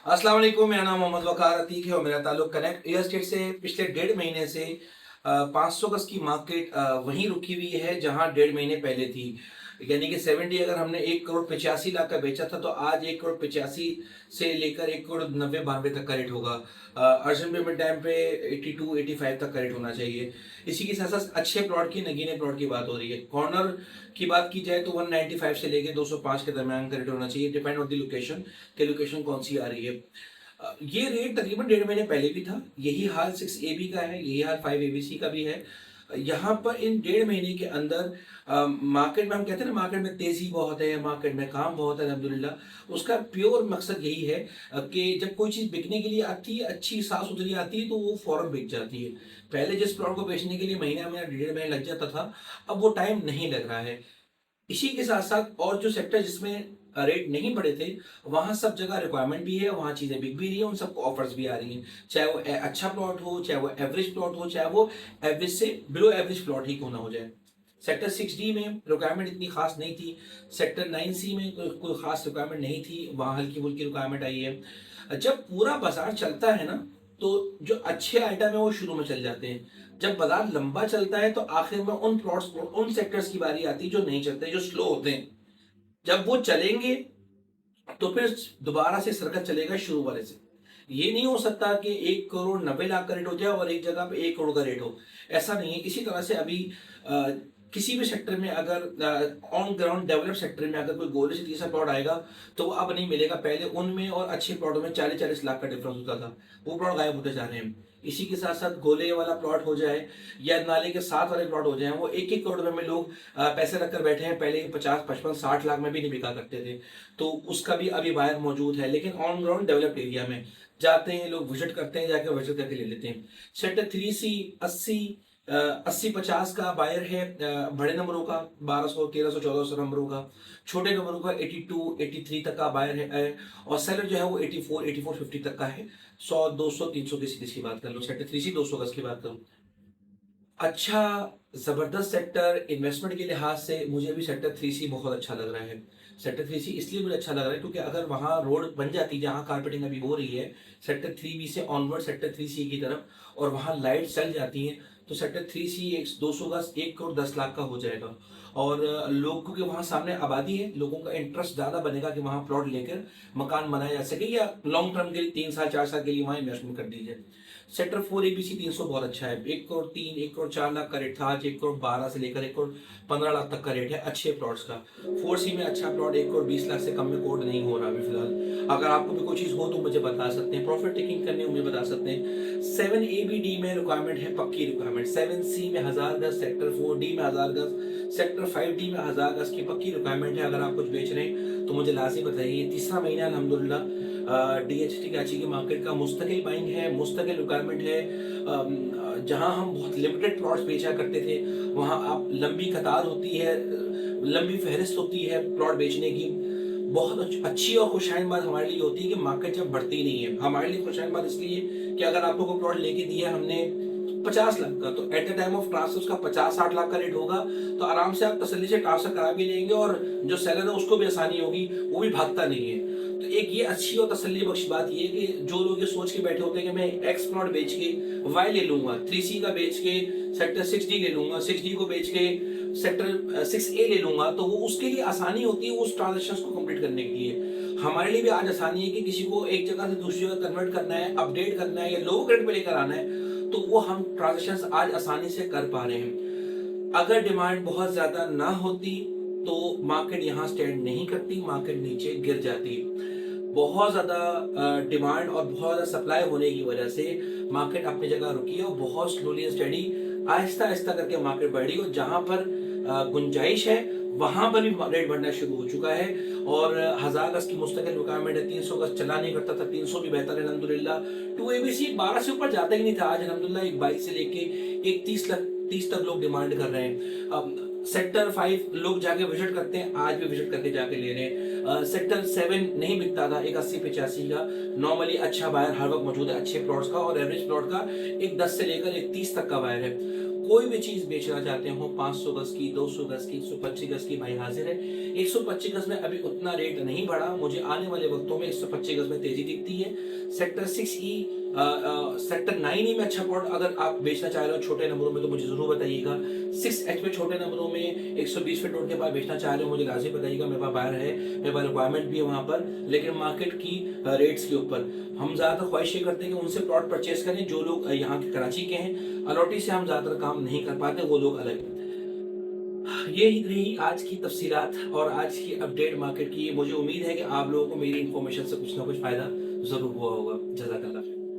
अस्सलाम वालेकुम। मेरा नाम मोहम्मद वकार अतीक है और मेरा ताल्लुक कनेक्ट रियल एस्टेट से पिछले 1.5 महीने से 500 गज की मार्केट वहीं रुकी हुई है जहां 1.5 महीने पहले थी। यानी कि 70 अगर हमने 1 करोड़ 85 लाख का बेचा था तो आज 1 करोड़ 85 से लेकर 1 करोड़ 90 92 तक का रेट होगा। अर्जेंट पेमेंट टाइम पे 82 85 तक का रेट होना चाहिए। इसी के साथ साथ अच्छे प्लॉट की नगीने प्लॉट की बात हो रही है। कॉर्नर की बात की जाए तो 195 से लेकर 205 के दरमियान का रेट होना चाहिए, डिपेंड ऑन द लोकेशन कि लोकेशन कौन सी आ रही है। ये रेट तकरीबन 1.5 महीने पहले भी था। यही हाल 6 AB का है, यही हाल 5 ABC का भी है। यहाँ पर इन 1.5 महीने के अंदर मार्केट में हम कहते हैं ना, मार्केट में तेजी बहुत है, मार्केट में काम बहुत है अल्हम्दुलिल्लाह। उसका प्योर मकसद यही है कि जब कोई चीज़ बिकने के लिए आती है, अच्छी साफ सुथरी आती है, तो वो फौरन बिक जाती है। पहले जिस प्लॉट को बेचने के लिए महीना महीना 1.5 महीने लग जाता था, अब वो टाइम नहीं लग रहा है। इसी के साथ साथ और जो सेक्टर जिसमें रेट नहीं बढ़े थे, वहां सब जगह रिक्वायरमेंट भी है, वहां चीजें बिक भी रही है, उन सबको ऑफर्स भी आ रही हैं। चाहे वो अच्छा प्लॉट हो, चाहे वो एवरेज प्लॉट हो, चाहे वो एवरेज से बिलो एवरेज प्लॉट ही क्यों ना हो जाए। सेक्टर 6D में रिक्वायरमेंट इतनी खास नहीं थी। सेक्टर 9C में कोई खास रिक्वायरमेंट नहीं थी, वहां हल्की फुल्की रिक्वायरमेंट आई है। जब पूरा बाजार चलता है ना, तो जो अच्छे आइटम है वो शुरू में चल जाते हैं। जब बाजार लंबा चलता है तो आखिर में उन प्लॉट्स उन सेक्टर्स की बारी आती है जो नहीं चलते, जो स्लो होते हैं। जब वो चलेंगे तो फिर दोबारा से सर्कल चलेगा शुरू वाले से। ये नहीं हो सकता कि 1 करोड़ 90 लाख का रेट हो जाए और एक जगह पे 1 करोड़ का रेट हो। ऐसा नहीं है। इसी तरह से अभी अ, किसी भी सेक्टर में अगर ऑन ग्राउंड डेवलप सेक्टर में अगर कोई गोले से तीसरा प्लॉट आएगा तो वो अब नहीं मिलेगा। पहले उनमें और अच्छे प्लॉटों में 40-40 लाख का डिफरेंस होता था, वो प्लॉट गायब होते जा रहे हैं। इसी के साथ साथ गोले वाला प्लॉट हो जाए या नाले के साथ वाले प्लॉट हो जाए, वो 1-1 करोड़ में लोग पैसे रखकर बैठे हैं। पहले 50 55 60 लाख में भी नहीं बिका करते थे। तो उसका भी अभी बायर मौजूद है, लेकिन ऑन ग्राउंड डेवलप्ड एरिया में जाते हैं लोग, विजिट करते हैं, जाके विजिट करके ले लेते हैं। सेक्टर 3C 80 50 का बायर है, बड़े नंबरों का 1200 1300 1400 नंबरों का, छोटे नंबरों का 82 83 तक का बायर है। और सेलर जो है वो 84 50 तक का है। 100 200 300 की सीरीज की बात कर लो, सेक्टर 3C 200 गज की बात करूं, अच्छा जबरदस्त सेक्टर इन्वेस्टमेंट के लिहाज से मुझे भी सेक्टर 3C बहुत अच्छा लग रहा है। सेक्टर 3C इसलिए मुझे अच्छा लग रहा है क्योंकि अगर वहां रोड बन जाती जहां कारपेटिंग अभी हो रही है, सेक्टर 3B से ऑनवर्ड सेक्टर 3C की तरफ, और वहां लाइट चल जाती हैं, तो सेक्टर 3C 200 गज 1 करोड़ 10 लाख का हो जाएगा। और लोगों के वहां सामने आबादी है, लोगों का इंटरेस्ट ज्यादा बनेगा कि वहां प्लॉट लेकर मकान बनाया जा सके, या लॉन्ग टर्म के लिए 3 साल 4 साल के लिए वहां इन्वेस्टमेंट कर दीजिए। सेक्टर 4ABC 300 बहुत अच्छा है। 1 करोड़ 3 1 करोड़ 4 लाख का रेट था, आज 1 करोड़ 12 से लेकर 1 करोड़ 15 लाख तक का रेट है अच्छे प्लॉट्स का। 4C में अच्छा प्लॉट 1 करोड़ 20 लाख से कम में कोड नहीं हो रहा अभी फिलहाल। अगर आपको भी कोई चीज हो तो मुझे बता सकते हैं, प्रॉफिट टेकिंग करनी हो मुझे बता सकते हैं। 7ABD में रिक्वायरमेंट है, पक्की रिक्वायरमेंट। 7C में 1000 गज, सेक्टर 4D में 1000 गज, सेक्टर 5D में 1000 गज की पक्की रिक्वायरमेंट है। अगर आप कुछ बेच रहे हैं तो मुझे लाजमी बताइए। तीसरा महीना अल्हम्दुलिल्लाह DHT कराची की मार्केट का मुस्तकिल बाइंग है, मुस्तकिल रिक्वायरमेंट है। जहां हम बहुत लिमिटेड प्लॉट्स बेचा करते थे, वहां आप लंबी कतार होती है, लंबी फहरिस्त होती है प्लॉट बेचने की। बहुत अच्छी और खुशहाइन बात हमारे लिए होती है कि मार्केट जब बढ़ती नहीं है। हमारे लिए खुशहाइन बात इसलिए कि अगर आपको कोई प्लॉट लेके दिया हमने 50 लाख का, तो at the time of transfer उसका 50-60 लाख का रेट होगा, तो आराम से आप तसल्ली से ट्रांसफर करा भी लेंगे और जो सेलर है उसको भी आसानी होगी, वो भी भागता नहीं है। तो एक ये अच्छी और तसल्ली बख्श बात ये है कि जो लोग ये सोच के बैठे होते हैं कि मैं एक्स प्लॉट बेच के वाई ले लूंगा, 3C का बेच के सेक्टर 6D ले लूंगा, 6D को बेच के सेक्टर 6A ले लूंगा, तो वो उसके लिए आसानी होती है उस ट्रांजेक्शन को कंप्लीट करने के लिए। हमारे लिए भी आज आसानी है कि किसी को एक जगह से दूसरी जगह कन्वर्ट करना है, अपडेट करना है या लो ग्रेड पे लेकर आना है, तो वो हम ट्रांजेक्शन आज आसानी से कर पा रहे हैं। अगर डिमांड बहुत ज्यादा ना होती तो मार्केट यहाँ स्टैंड नहीं करती, मार्केट नीचे गिर जाती। बहुत ज्यादा डिमांड और बहुत ज्यादा सप्लाई होने की वजह से मार्केट अपनी जगह रुकी है और बहुत स्लोली स्टडी आहिस्ता आहिस्ता करके मार्केट बढ़ी, और जहां पर गुंजाइश है वहां पर भी रेट बढ़ना शुरू हो चुका है। और 1000 गज की मुस्तकिल रिक्वायरमेंट है। 300 गज चला नहीं करता था, 300 भी बेहतर है अल्हम्दुलिल्लाह। 2ABC 12 से ऊपर जाता ही नहीं था, आज अल्हम्दुलिल्लाह एक 22 से लेके एक 30 तक लोग डिमांड कर रहे हैं। अब सेक्टर 5 लोग जाके विजिट करते हैं, आज भी विजिट करके जाके ले रहे हैं। सेक्टर 7 नहीं बिकता था, एक 80-85 का नॉर्मली अच्छा बायर हर वक्त मौजूद है अच्छे प्लॉट्स का, और एवरेज प्लॉट का एक 10 से लेकर एक 30 तक का बायर है। कोई भी चीज बेचना चाहते हो 500 गज की, 200 गज की, 125 गज की, भाई हाजिर है। 125 गज में अभी उतना रेट नहीं बढ़ा, मुझे आने वाले वक्तों में 125 गज में तेजी दिखती है। सेक्टर 6E, सेक्टर 9E में अच्छा प्लॉट अगर आप बेचना चाह रहे हो छोटे नंबरों में तो मुझे जरूर बताइएगा। 6H में छोटे नंबरों में 120 फीट रोड के पास बेचना चाह रहे हो मुझे लाजिम बताइएगा, मेरे पास बायर है, मेरे पास रिक्वायरमेंट भी है वहां पर, लेकिन मार्केट की रेट्स के ऊपर हम ज्यादातर ख्वाहिश ये करते हैं कि उनसे प्लॉट परचेस करें जो लोग यहाँ के कराची के हैं। अलॉटी से हम ज्यादातर काम नहीं कर पाते, वो लोग अलग हैं। ये ही रही आज की तफसीलात और आज की अपडेट मार्केट की। मुझे उम्मीद है कि आप लोगों को मेरी इन्फॉर्मेशन से कुछ ना कुछ फायदा जरूर हुआ होगा। जज़ाकल्लाह।